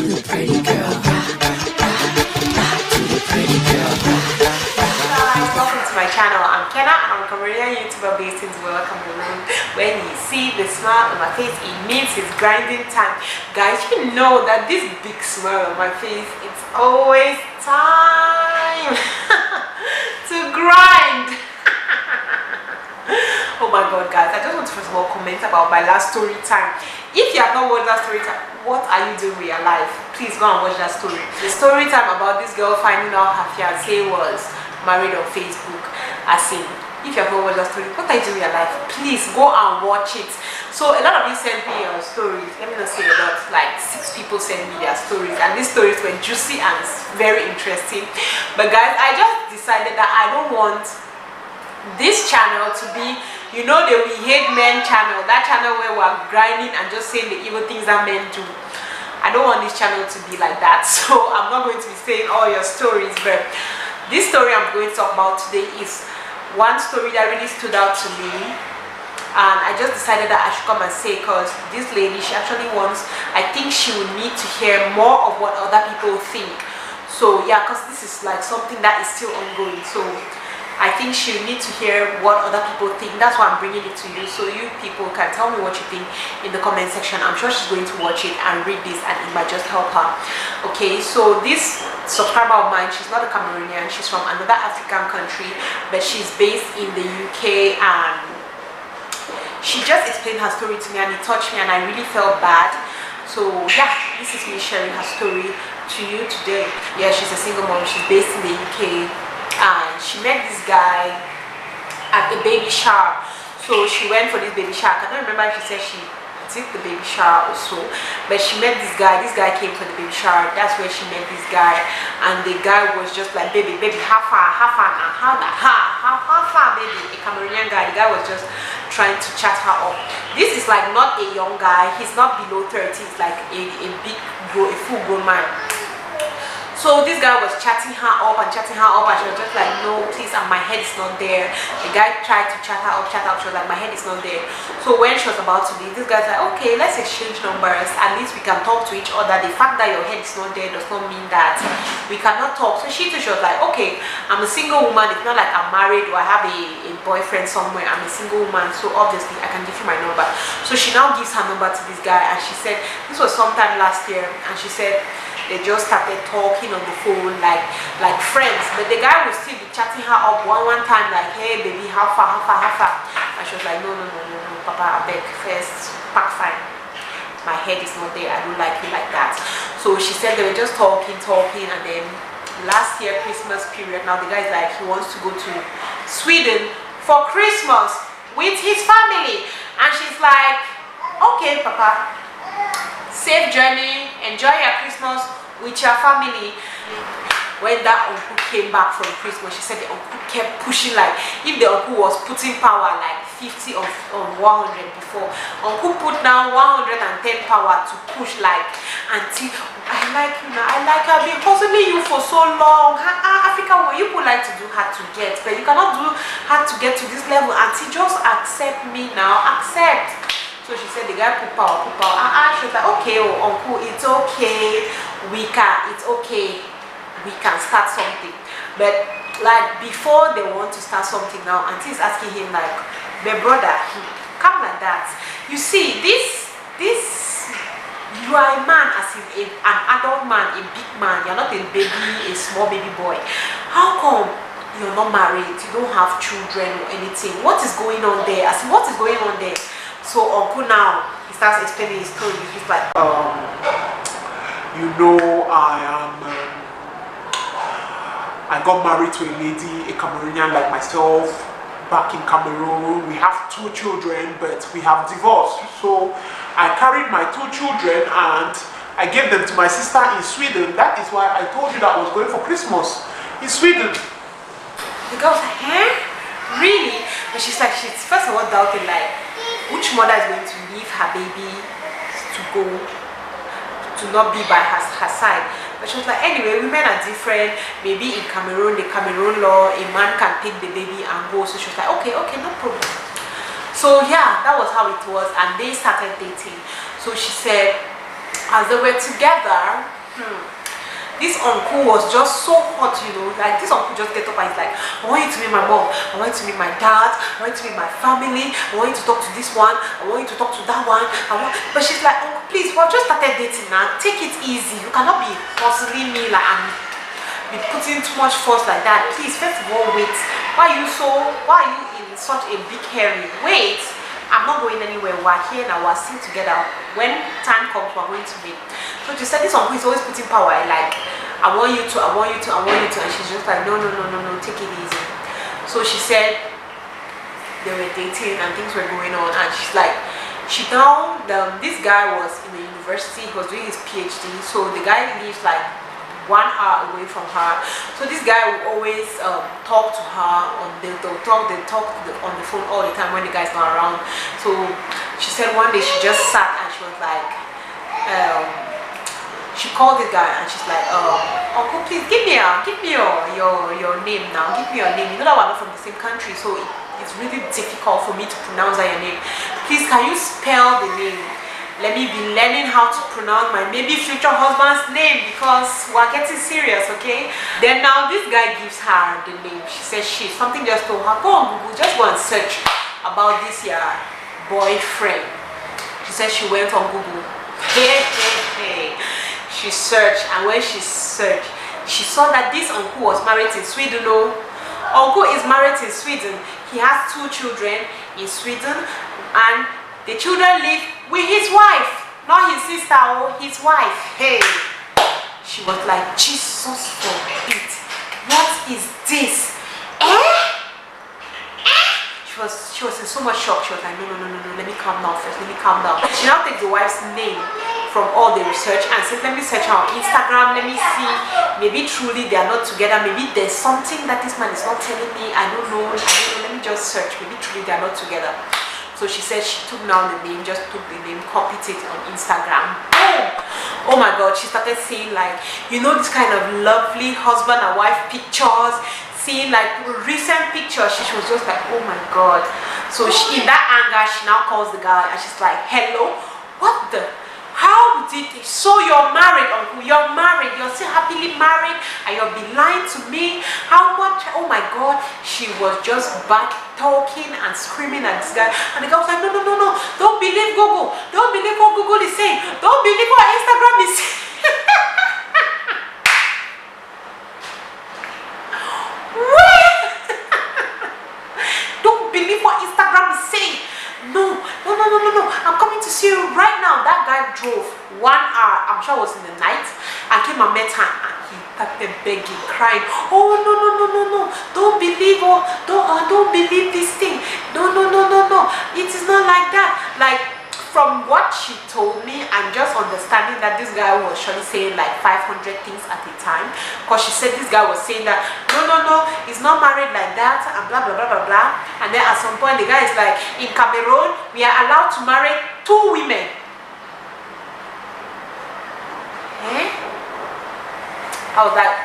the pretty girl. Welcome to my channel. I'm Kenna and I'm a Cameroonian YouTuber based in Douala, Cameroon. When you see the smile on my face, it means it's grinding time. Guys, you know that this big smile on my face, it's always time to grind. Oh my god, guys, I just want to first of all comment about my last story time. If you have not watched that story time, what are you doing with your life? Please go and watch that story. The story time about this girl finding out her fiancé was married on Facebook. As in, if you have not watched that story, what are you doing with your life? Please go and watch it. So a lot of you sent me your stories. Let me not say a lot, like 6 people sent me their stories, and these stories were juicy and very interesting. But guys, I just decided that I don't want this channel to be, you know, the We Hate Men channel, that channel where we're grinding and just saying the evil things that men do. I don't want this channel to be like that, so I'm not going to be saying all your stories. But this story I'm going to talk about today is one story that really stood out to me, and I just decided that I should come and say, because this lady, she actually wants, I think she would need to hear more of what other people think. So yeah, because this is like something that is still ongoing, so I think she need to hear what other people think. That's why I'm bringing it to you, so you people can tell me what you think in the comment section. I'm sure she's going to watch it and read this, and it might just help her. Okay, so this subscriber of mine, she's not a Cameroonian, she's from another African country, but she's based in the UK, and she just explained her story to me, and it touched me, and I really felt bad. So yeah, this is me sharing her story to you today. Yeah, she's a single mom, she's based in the UK, and she met this guy at the baby shower. So she went for this baby shower. I don't remember if she said she did the baby shower or so, but she met this guy. This guy came for the baby shower. That's where she met this guy, and the guy was just like, baby, how far, baby. A Cameroonian guy. The guy was just trying to chat her up. This is like not a young guy, he's not below 30, he's like a full grown man. So this guy was chatting her up, and she was just like, no, please, and my head is not there. The guy tried to chat her up, she was like, my head is not there. So when she was about to leave, this guy's like, okay, let's exchange numbers, at least we can talk to each other. The fact that your head is not there does not mean that we cannot talk. So she was like, okay, I'm a single woman, it's not like I'm married or I have a boyfriend somewhere. I'm a single woman, so obviously I can give you my number. So she now gives her number to this guy, and she said, this was sometime last year, and she said they just started talking on the phone like friends, but the guy would still be chatting her up one time like, hey baby, how far, and she was like, no, papa, I beg, first pack fine, my head is not there, I don't like you like that. So she said they were just talking, and then last year Christmas period, now the guy is like, he wants to go to Sweden for Christmas with his family, and she's like, okay papa, safe journey, enjoy your Christmas with your family. When that uncle came back from Christmas, she said the uncle kept pushing, like if the uncle was putting power like 50 on 100 before, uncle put down 110 power to push, like, auntie, I like you now, I like you, I've been hustling you for so long. Africa, what you would like to do hard to get, but you cannot do hard to get to this level, auntie, just accept me now, accept. So she said the guy put power. She was like, okay, oh uncle, it's okay, it's okay, we can start something. But like before they want to start something now, auntie is asking him like, my brother, come like that. You see, this you are a man, as in an adult man, a big man. You're not a baby, a small baby boy. How come you're not married, you don't have children or anything? What is going on there? As in, what is going on there? So uncle now, he starts explaining his story. He's like, you know, I got married to a lady, a Cameroonian like myself, back in Cameroon. We have 2 children, but we have divorced. So I carried my 2 children and I gave them to my sister in Sweden. That is why I told you that I was going for Christmas in Sweden. The girl's like, huh? Really? But she's like, she's first of all doubting, like, which mother is going to leave her baby to go, to not be by her side? But she was like, anyway, women are different. Maybe in Cameroon, the Cameroon law, a man can take the baby and go. So she was like, okay, no problem. So yeah, that was how it was, and they started dating. So she said, as they were together, this uncle was just so hot, you know, like this uncle just get up and he's like, I want you to meet my mom, I want you to meet my dad, I want you to meet my family, I want you to talk to this one, I want you to talk to that one, but she's like, uncle, please, we've just started dating now, take it easy, you cannot be hustling me like I'm be putting too much force like that. Please, first of all, wait, why are you in such a big hurry? Wait, I'm not going anywhere, we're here now, we're still together, when time comes, we're going to meet. So she said this uncle is always putting power, like, I want you to, and she's just like, no, take it easy. So she said they were dating and things were going on, and she's like, this guy was in the university, he was doing his PhD, so the guy lives like 1 hour away from her. So this guy will always talk to her they talk on the phone all the time when the guy's not around. So she said one day she just sat and she was like, she called the guy and she's like, uncle, please give me your name now. Give me your name. You know that we're not from the same country, so it's really difficult for me to pronounce your name. Please, can you spell the name? Let me be learning how to pronounce my maybe future husband's name, because we're getting serious, okay? Then now this guy gives her the name. She says something just told her, go on Google, just go and search about this your boyfriend. She said she went on Google. She searched, and when she searched, she saw that this uncle was married in Sweden. No, uncle is married in Sweden. He has 2 children in Sweden, and the children live with his wife, not his sister or his wife. Hey, she was like, Jesus forbid, what is this? She was in so much shock. She was like, no, let me calm down first, let me calm down. She now takes the wife's name from all the research and says, let me search her on Instagram, let me see, maybe truly they are not together, maybe there's something that this man is not telling me, I don't know, let me just search, maybe truly they are not together. So she said she took down the name, just took the name, copied it on Instagram. Boom! Oh my God, she started seeing like, you know, this kind of lovely husband and wife pictures, seeing like recent pictures. She was just like, oh my God. So in that anger, she now calls the guy and she's like, hello, what the? How did it? So you're married, uncle, you're married, you're still happily married, and you'll be lying to me? How much? Oh my God. She was just back talking and screaming at this guy, and the guy was like, no, don't believe Google, don't believe what Google is saying, don't believe what Instagram is saying. Don't believe what Instagram is saying. No, I'm coming to see you right now. That guy drove 1 hour, I'm sure it was in the night, and came and met her, and he started begging, crying, oh no, don't believe, don't believe this thing, no, it is not like that. Like, from what she told me, I'm just understanding that this guy was surely saying like 500 things at a time, because she said this guy was saying that no, he's not married like that, and blah blah blah blah blah. And then at some point the guy is like, in Cameroon we are allowed to marry 2 women. I was like,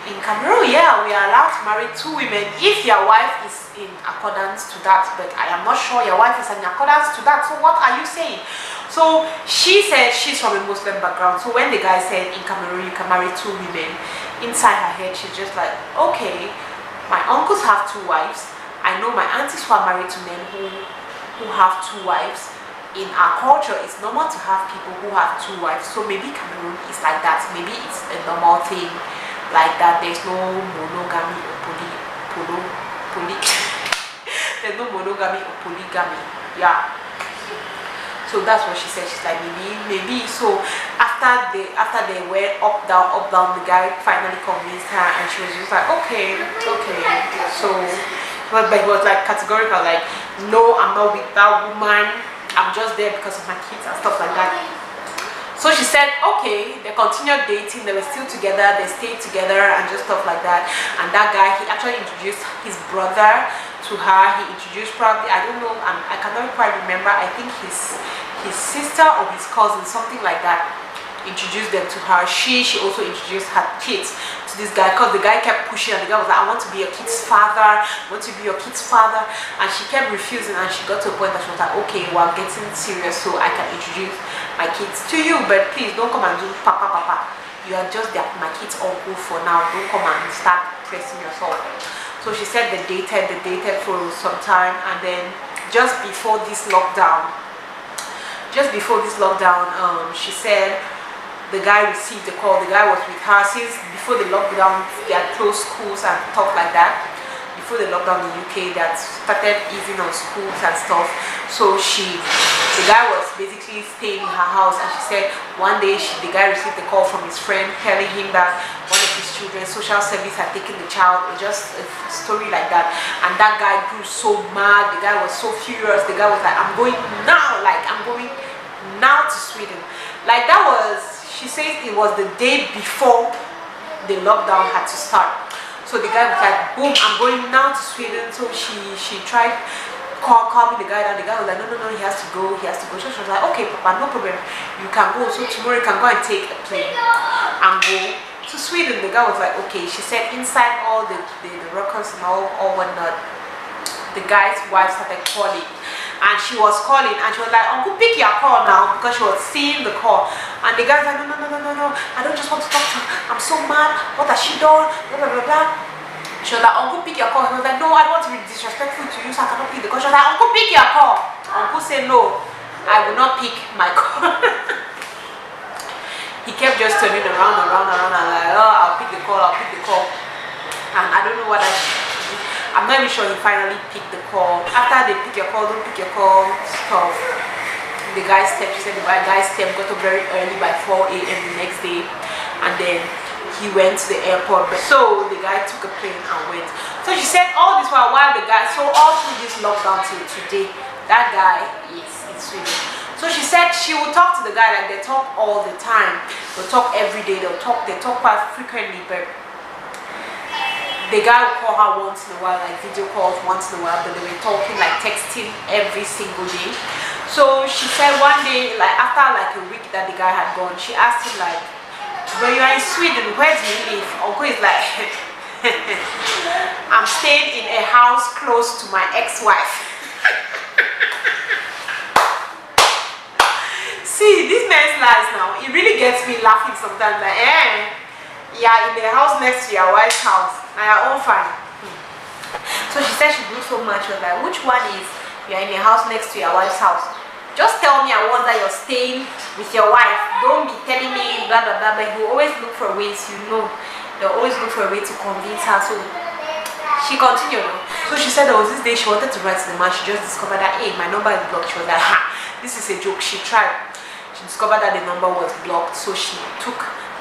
in Cameroon, yeah, we are allowed to marry 2 women if your wife is in accordance to that, but I am not sure your wife is in accordance to that. So what are you saying? So she said she's from a Muslim background, so when the guy said in Cameroon you can marry 2 women, inside her head she's just like, okay, my uncles have 2 wives, I know my aunties who are married to men who have 2 wives. In our culture, it's normal to have people who have 2 wives, so maybe Cameroon is like that, maybe it's a normal thing like that. There's no monogamy or there's no monogamy or polygamy. Yeah. So that's what she said. She's like, maybe. So after they went up down, the guy finally convinced her, and she was just like, okay. So but it was like categorical, like, no, I'm not with that woman, I'm just there because of my kids and stuff like that. So she said, okay, they continued dating, they were still together, they stayed together and just stuff like that. And that guy, he actually introduced his brother to her. He introduced probably, I don't know, I cannot quite remember, I think his sister or his cousin, something like that, introduced them to her. She also introduced her kids to this guy, because the guy kept pushing and the guy was like, I want to be your kid's father, I want to be your kid's father, and she kept refusing, and she got to a point that she was like, okay, we're getting serious, so I can introduce my kids to you, but please don't come and do papa. You are just my kid's uncle for now. Don't come and start pressing yourself. So she said they dated for some time, and then just before this lockdown, she said the guy received the call. The guy was with her since before the lockdown. They had closed schools and stuff like that. Before the lockdown in the UK, that started easing on schools and stuff. So the guy was basically staying in her house, and she said one day the guy received a call from his friend telling him that one of his children, social service, had taken the child. Just a story like that, and that guy grew so mad. The guy was so furious. The guy was like, I'm going now, to Sweden. Like, that was, she says it was the day before the lockdown had to start. So the guy was like, boom, I'm going now to Sweden. So she tried calming the guy down. The guy was like, no, he has to go. So she was like, okay, Papa, no problem, you can go. So tomorrow you can go and take a plane and go to Sweden. The guy was like, okay. She said inside all the records and all whatnot, the guy's wife started calling, and she was calling, and she was like, Uncle, pick your call now, because she was seeing the call. And the guy's like, no, I don't just want to talk to her, I'm so mad, what has she done, blah blah blah. She was like, Uncle, pick your call. He was like, no, I don't want to be disrespectful to you, so I cannot pick the call. She was like, Uncle, pick your call. Uncle said, no, I will not pick my call. He kept just turning around and like, oh, I'll pick the call. And I don't know what I'm not even sure he finally picked the call. After they pick your call, don't pick your call stuff, the guy's step, she said the guy's step got up very early by 4 a.m. the next day, and then he went to the airport. So the guy took a plane and went. So she said all this while the guy, so all through this lockdown till today, that guy is in Sweden. So she said she will talk to the guy, like they talk all the time. They'll talk every day, they talk quite frequently, but the guy would call her once in a while, like video calls once in a while, but they were talking, like texting every single day. So she said one day, like after like a week that the guy had gone, she asked him like, when you are in Sweden, where do you live? Uncle is like, I'm staying in a house close to my ex-wife. See, this man's lies now, it really gets me laughing sometimes, like, yeah, in the house next to your wife's house, now your own fine. So she said she grew so much. She was like, which one is you're in the house next to your wife's house? Just tell me at once that you're staying with your wife. Don't be telling me blah blah blah. But you always look for ways, they'll always look for a way to convince her. So she continued. So she said there was this day she wanted to write to the man. She just discovered that, hey, my number is blocked. She was like, ha, this is a joke. She tried. She discovered that the number was blocked. So she took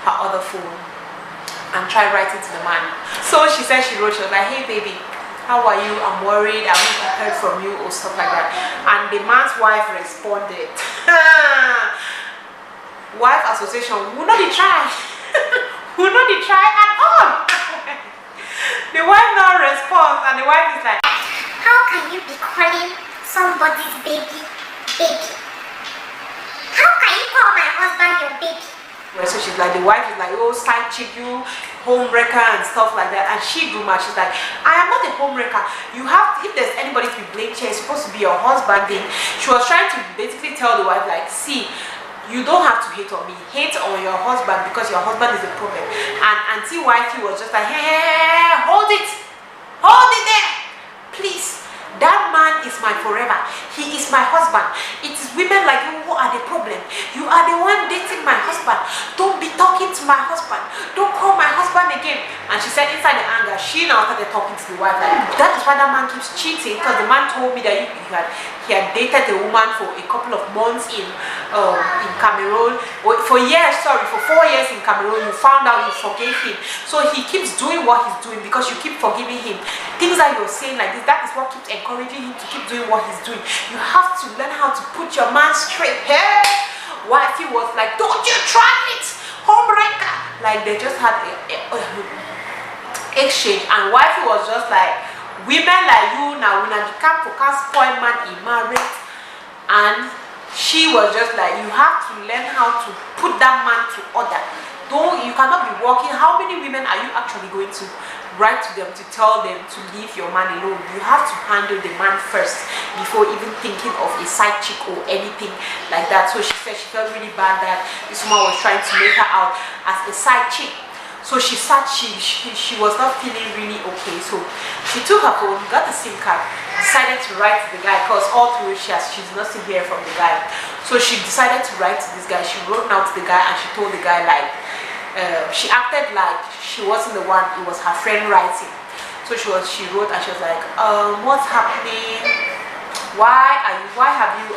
her other phone and tried writing to the man. So she said she wrote, she was like, hey baby, how are you? I'm worried, I haven't heard from you, or stuff like that. And the man's wife responded. Wife association will not try. Will not try at all. The wife now responds, and the wife is like, how can you be calling somebody's baby? How can you call my husband your baby? So she's like, the wife is like, oh, side chick, you homewrecker and stuff like that. And she grew mad. She's like, I am not a homewrecker. You have, if there's anybody to be blamed here, it's supposed to be your husband. Then she was trying to basically tell the wife, like, see, you don't have to hate on me. Hate on your husband, because your husband is the problem. And Auntie Wifey was just like, hey, hold it there, please. That man is my forever. He is my husband. It is women like you who are the problem. You are the one dating my husband. Don't be talking to my husband. Don't call my husband again. And she said inside the anger, she now started talking to the wife. Like, that is why that man keeps cheating, because the man told me that he had dated a woman for a couple of months in Cameroon. For 4 years in Cameroon. You found out, you forgave him. So he keeps doing what he's doing because you keep forgiving him. Things that you're saying like this, that is what keeps encouraging him to keep doing what he's doing. You have to learn how to put your man straight. Hey, wifey was like, don't you try it, homewrecker. Like they just had a exchange, and wifey was just like, women like you now when I become for spoil man in marriage. And she was just like, you have to learn how to put that man to order. You cannot be working. How many women are you actually going to write to them to tell them to leave your man alone? You have to handle the man first before even thinking of a side chick or anything like that. So she said she felt really bad that this woman was trying to make her out as a side chick. So she was not feeling really okay. So she took her phone, got the SIM card, decided to write to the guy, because all through she's not still hearing from the guy. So she decided to write to this guy. She wrote now to the guy and she told the guy like, she acted like she wasn't the one, it was her friend writing. So she wrote and she was like, what's happening? Why have you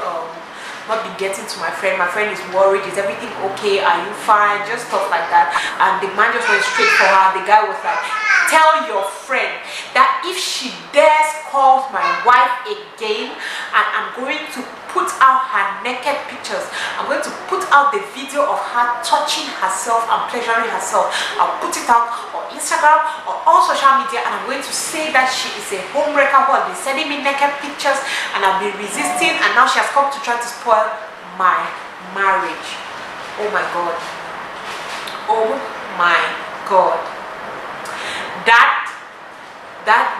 not been getting to my friend? My friend is worried. Is everything okay? Are you fine? Just stuff like that. And the man just went straight for her. The guy was like, tell your friend that if she dares call my wife again, and I'm going to put out her naked pictures, I'm going to put out the video of her touching herself and pleasuring herself. I'll put it out on Instagram or all social media, and I'm going to say that she is a homewrecker who has been sending me naked pictures and I've been resisting, and now she has come to try to spoil my marriage. Oh my God. Oh my God.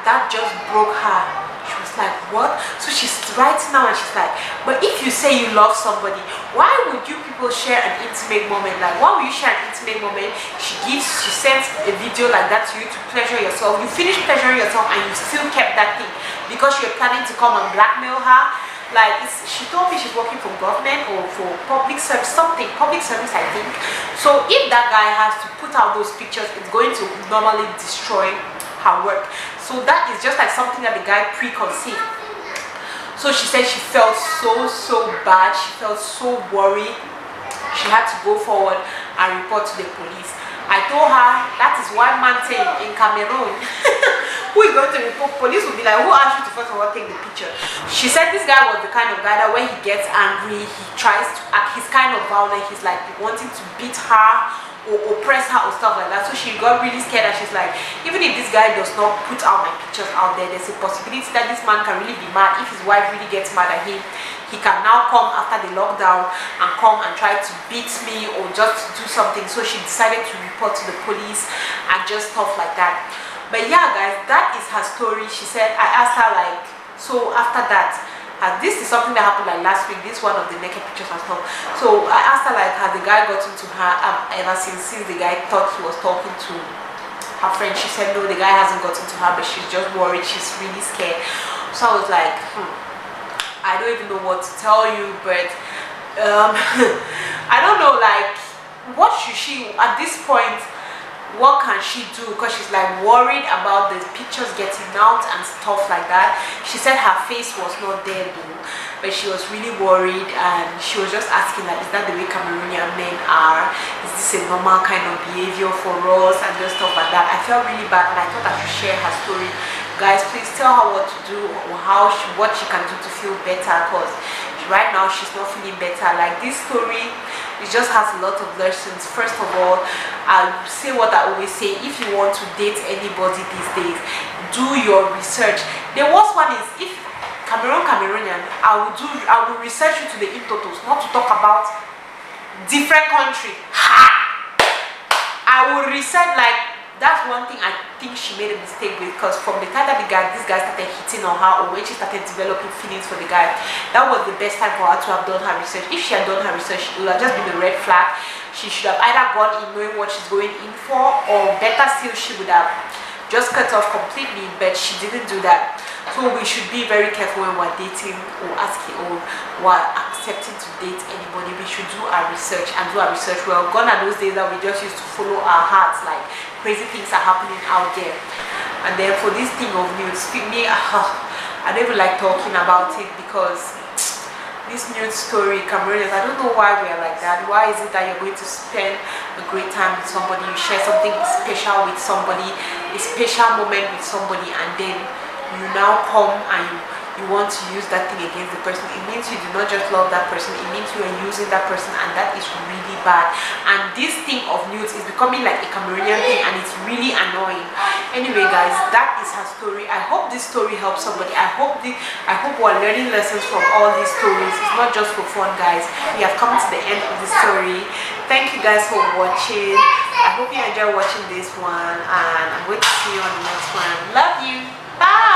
That just broke her. She was like, what? So she's writing now and she's like, but if you say you love somebody, why would you people share an intimate moment? Like, why would you share an intimate moment? She sends a video like that to you to pleasure yourself. You finish pleasuring yourself and you still kept that thing because you're planning to come and blackmail her. Like, she told me she's working for government or for public service, public service, I think. So if that guy has to put out those pictures, it's going to normally destroy her work. So that is just like something that the guy preconceived. So she said she felt so bad. She felt so worried. She had to go forward and report to the police. I told her that is why man say in Cameroon who is going to report? Police will be like, who asked you to first of all take the picture? She said this guy was the kind of guy that when he gets angry, he tries to act, he's kind of violent. He's like wanting to beat her or oppress her or stuff like that. So she got really scared and she's like, even if this guy does not put out my pictures out there, there's a possibility that this man can really be mad. If his wife really gets mad at him, he can now come after the lockdown and come and try to beat me or just do something. So she decided to report to the police and just stuff like that. But yeah guys, that is her story. She said, I asked her like, so after that, this is something that happened like last week, this one of the naked pictures and stuff. So I asked her like, has the guy gotten to her ever since the guy thought he was talking to her friend? She said no, the guy hasn't gotten to her, but she's just worried, she's really scared. So I was like, I don't even know what to tell you, but I don't know, like, what should she, at this point, what can she do? Because she's like worried about the pictures getting out and stuff like that. She said her face was not there though, but she was really worried and she was just asking like, is that the way Cameroonian men are? Is this a normal kind of behavior for us and just stuff like that? I felt really bad and I thought I should share her story. Guys, please tell her what to do or what she can do to feel better, because right now she's not feeling better. Like, this story, it just has a lot of lessons. First of all, I'll say what I always say: if you want to date anybody these days, do your research. The worst one is if Cameroonian, I will research you to the in-totos, not to talk about different country. I will research, like, that's one thing I think she made a mistake with, because from the time that this guy started hitting on her, or when she started developing feelings for the guy, that was the best time for her to have done her research. If she had done her research, it would have just been a red flag. She should have either gone in knowing what she's going in for, or better still, she would have just cut off completely, but she didn't do that. So we should be very careful when we're dating or asking or we're accepting to date anybody. We should do our research and do our research well. Gone are those days that we just used to follow our hearts, like crazy things are happening out there. And then for this thing of nudes, me, I don't even like talking about it, because this nude story, Cameroonians, I don't know why we are like that. Why is it that you're going to spend a great time with somebody, you share something special with somebody, a special moment with somebody, and then you now come and you you want to use that thing against the person. It means you do not just love that person, it means you are using that person, and that is really bad. And this thing of nudes is becoming like a Cameroonian thing, and it's really annoying. Anyway guys, that is her story. I hope this story helps somebody. I hope we're learning lessons from all these stories. It's not just for fun, guys. We have come to the end of the story. Thank you guys for watching. I hope you enjoy watching this one, and I'm going to see you on the next one. Love you. Bye.